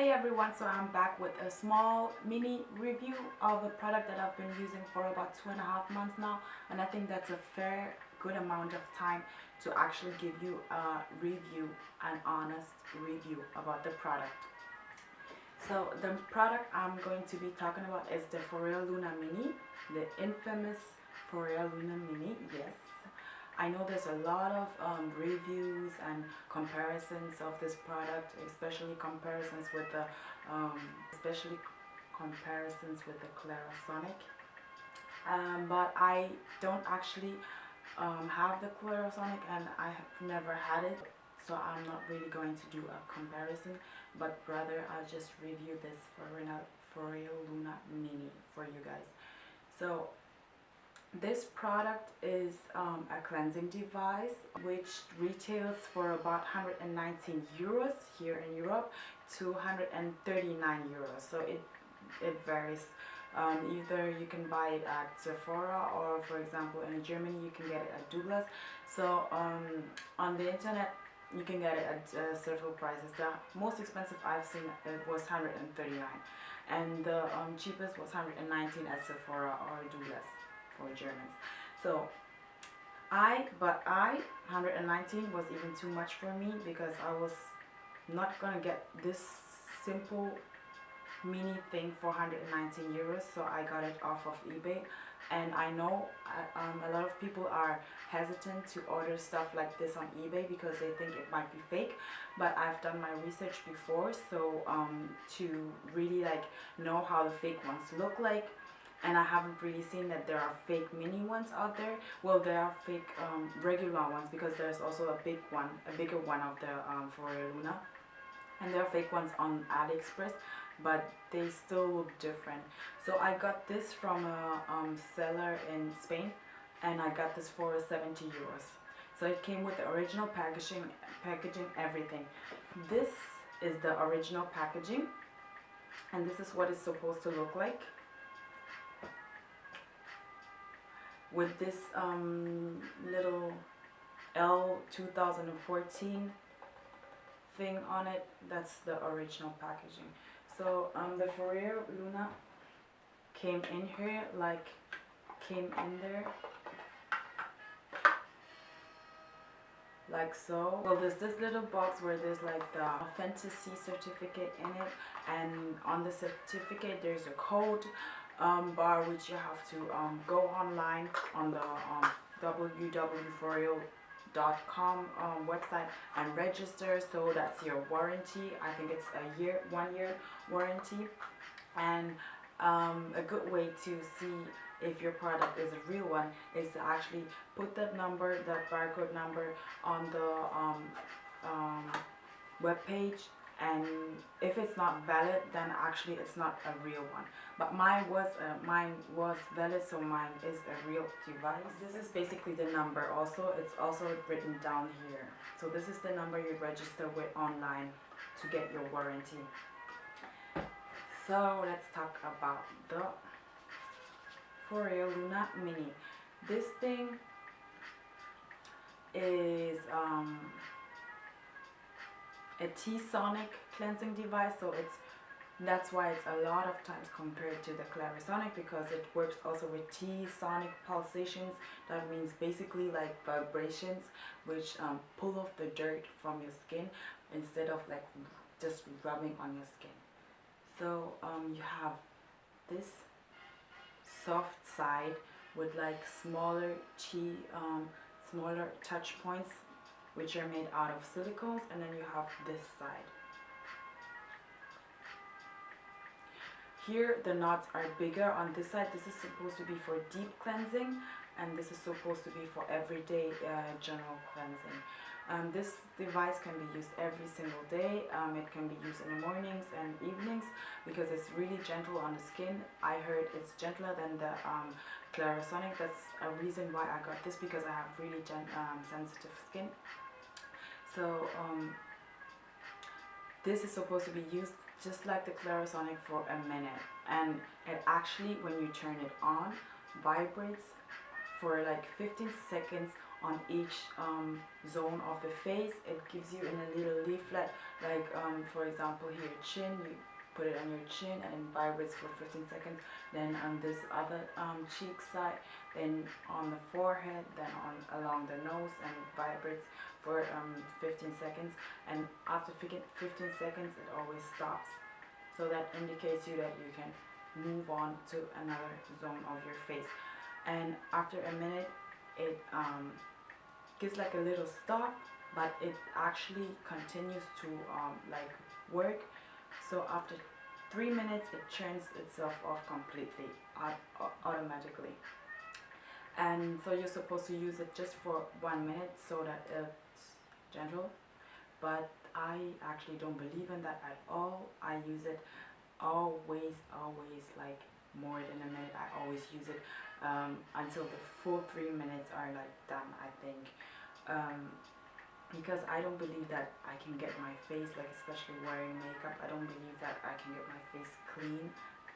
Hey everyone, so I'm back with a small mini review of a product that I've been using for about 2.5 months now, and I think that's a fair good amount of time to actually give you a review, an honest review about the product. So the product I'm going to be talking about is the Foreo Luna Mini, the infamous Foreo Luna Mini. Yes, I know there's a lot of reviews and comparisons of this product, especially comparisons with the Clarisonic. But I don't actually have the Clarisonic, and I have never had it, so I'm not really going to do a comparison, but rather I'll just review this Foreo Luna Mini for you guys. So this product is a cleansing device which retails for about 119 euros here in Europe to 139 euros. So it varies. Either you can buy it at Sephora, or for example in Germany you can get it at Douglas. So on the internet you can get it at several prices. The most expensive I've seen was 139, and the cheapest was 119 at Sephora or Douglas for Germans. So 119 was even too much for me, because I was not gonna get this simple mini thing for 119 euros, so I got it off of eBay. And I know a lot of people are hesitant to order stuff like this on eBay because they think it might be fake, but I've done my research before, so to really know how the fake ones look like. And I haven't really seen that there are fake mini ones out there. Well, there are fake regular ones, because there's also a bigger one of the Foreo Luna, and there are fake ones on AliExpress, but they still look different. So I got this from a seller in Spain, and I got this for 70 euros. So it came with the original packaging, everything. This is the original packaging, and this is what it's supposed to look like, with this little L 2014 thing on it. That's the original packaging. So the Foreo Luna came in here, came in there like so. Well, there's this little box where there's like the authenticity certificate in it, and on the certificate there's a code bar which you have to go online on the www.foreo.com website and register. So that's your warranty. I think it's a 1 year warranty, and a good way to see if your product is a real one is to actually put that barcode number on the web page, and if it's not valid, then actually it's not a real one. But mine was valid, so mine is a real device. This is basically the number. Also, it's also written down here. So this is the number you register with online to get your warranty. So let's talk about the Foreo Luna Mini. This thing is a T-sonic cleansing device, so that's why it's a lot of times compared to the Clarisonic, because it works also with T-sonic pulsations. That means basically like vibrations, which pull off the dirt from your skin instead of just rubbing on your skin. So you have this soft side with smaller touch points, which are made out of silicones, and then you have this side. Here the knots are bigger on this side. This is supposed to be for deep cleansing, and this is supposed to be for everyday general cleansing. This device can be used every single day. It can be used in the mornings and evenings because it's really gentle on the skin. I heard it's gentler than the Clarisonic. That's a reason why I got this, because I have really sensitive skin. So this is supposed to be used just like the Clarisonic for a minute, and it actually, when you turn it on, vibrates for 15 seconds on each zone of the face. It gives you in a little leaflet, like for example here, chin, you put it on your chin and it vibrates for 15 seconds, then on this other cheek side, then on the forehead, then on along the nose, and it vibrates for 15 seconds, and after 15 seconds it always stops. So that indicates you that you can move on to another zone of your face. And after a minute it gives like a little stop, but it actually continues to like work. So after 3 minutes it turns itself off completely, automatically. And so you're supposed to use it just for 1 minute so that it's gentle, but I actually don't believe in that at all. I use it always like more than a minute. I always use it until the full 3 minutes are like done, I think. Because I don't believe that I can get my face, like especially wearing makeup, I don't believe that I can get my face clean.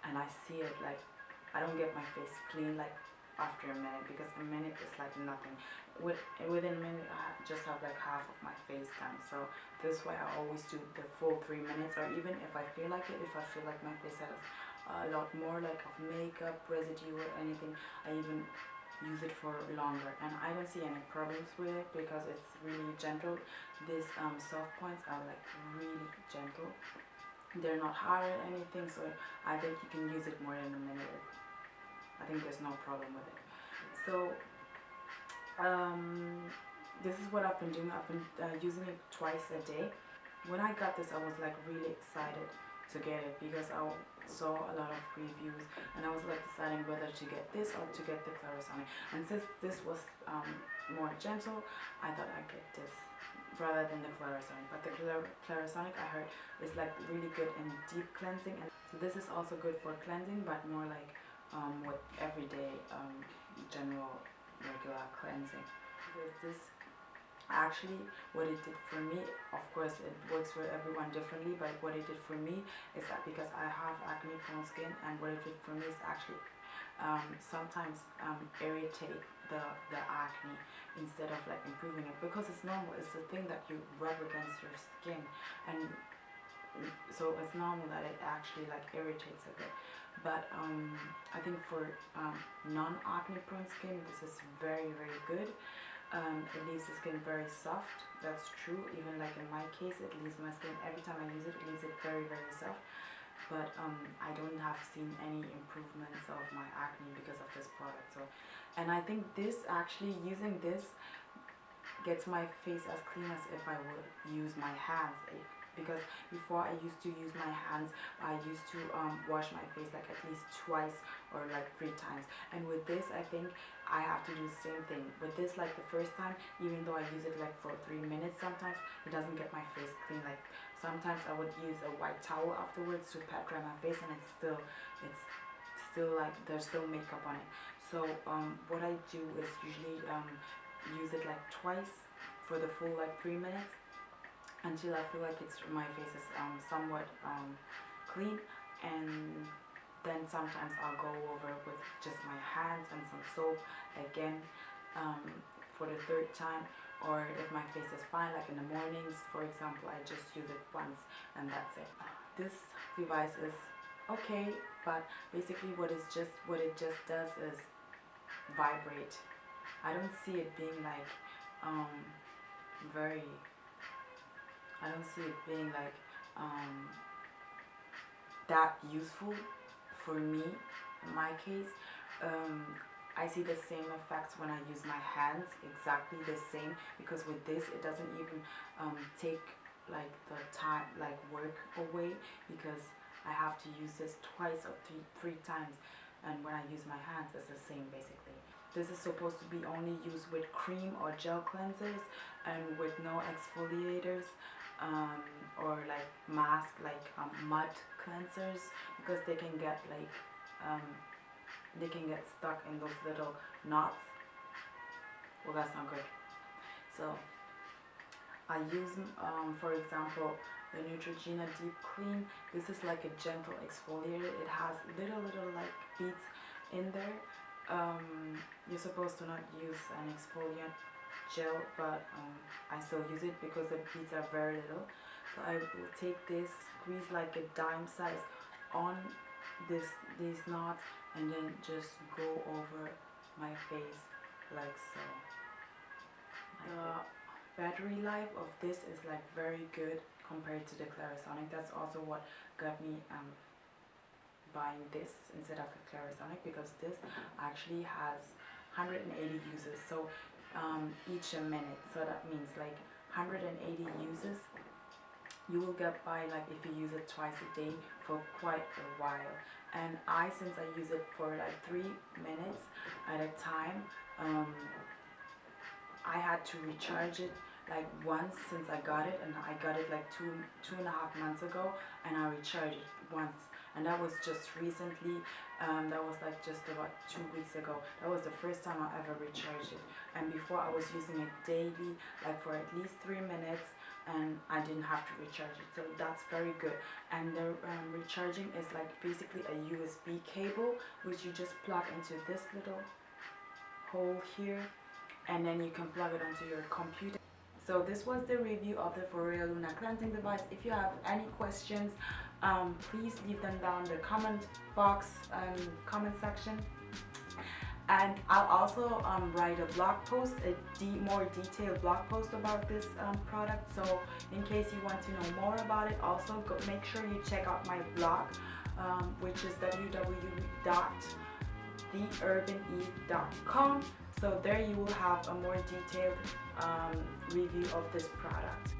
And I see it like, I don't get my face clean like after a minute, because a minute is like nothing. Within a minute I just have like half of my face done. So this way I always do the full 3 minutes, or even if I feel like it, if I feel like my face has a lot more like of makeup residue or anything, I even use it for longer, and I don't see any problems with it because it's really gentle. These soft points are like really gentle, they're not hard or anything, so I think you can use it more than a minute. I think there's no problem with it. So this is what I've been doing. I've been using it twice a day. When I got this I was like really excited to get it because I saw a lot of reviews and I was like deciding whether to get this or to get the Clarisonic, and since this was more gentle, I thought I'd get this rather than the Clarisonic. But the Clarisonic I heard is like really good in deep cleansing, and so this is also good for cleansing, but more like with everyday general regular cleansing. Because this actually, what it did for me, of course it works for everyone differently, but what it did for me is that because I have acne prone skin, and what it did for me is actually sometimes irritate the acne instead of like improving it, because it's normal, it's the thing that you rub against your skin, and so it's normal that it actually like irritates a bit. But I think for non-acne prone skin this is very good. It leaves the skin very soft, that's true. Even like in my case, it leaves my skin, every time I use it, it leaves it very soft. But I don't have seen any improvements of my acne because of this product. So, and I think this actually, using this gets my face as clean as if I would use my hands. Because before I used to use my hands, I used to wash my face like at least twice or like 3 times. And with this, I think I have to do the same thing. With this, like the first time, even though I use it like for 3 minutes, sometimes it doesn't get my face clean. Like sometimes I would use a white towel afterwards to pat dry my face, and it's still like there's still makeup on it. So what I do is usually use it like twice for the full like 3 minutes, until I feel like my face is somewhat clean, and then sometimes I'll go over with just my hands and some soap again for the 3rd time. Or if my face is fine, like in the mornings for example, I just use it once and that's it. This device is okay, but basically what it just does is vibrate. I don't see it being like I don't see it being like that useful for me in my case. I see the same effects when I use my hands, exactly the same, because with this it doesn't even take like the time, like work away, because I have to use this twice or three times, and when I use my hands it's the same basically. This is supposed to be only used with cream or gel cleansers and with no exfoliators or like mask, like mud cleansers, because they can get like they can get stuck in those little knots. Well, that's not good. So I use for example the Neutrogena Deep Clean. This is like a gentle exfoliator. It has little like beads in there. You're supposed to not use an exfoliant gel, but I still use it because the beads are very little. So I will take this, squeeze like a dime size on these knots, and then just go over my face like so. The battery life of this is like very good compared to the Clarisonic. That's also what got me buying this instead of the Clarisonic, because this actually has 180 uses, so each a minute. So that means like 180 uses you will get by, like if you use it twice a day for quite a while. And since I use it for like 3 minutes at a time, I had to recharge it like once since I got it, and I got it like two and a half months ago, and I recharged it once, and that was just recently. That was like just about 2 weeks ago. That was the first time I ever recharged it, and before I was using it daily, like for at least 3 minutes, and I didn't have to recharge it. So that's very good. And the recharging is like basically a USB cable, which you just plug into this little hole here, and then you can plug it onto your computer. So this was the review of the Foreo Luna cleansing device. If you have any questions, please leave them down in the comment box and comment section. And I'll also write a blog post, a more detailed blog post about this product. So in case you want to know more about it, also make sure you check out my blog, which is www.theurbaneve.com. So there you will have a more detailed review of this product.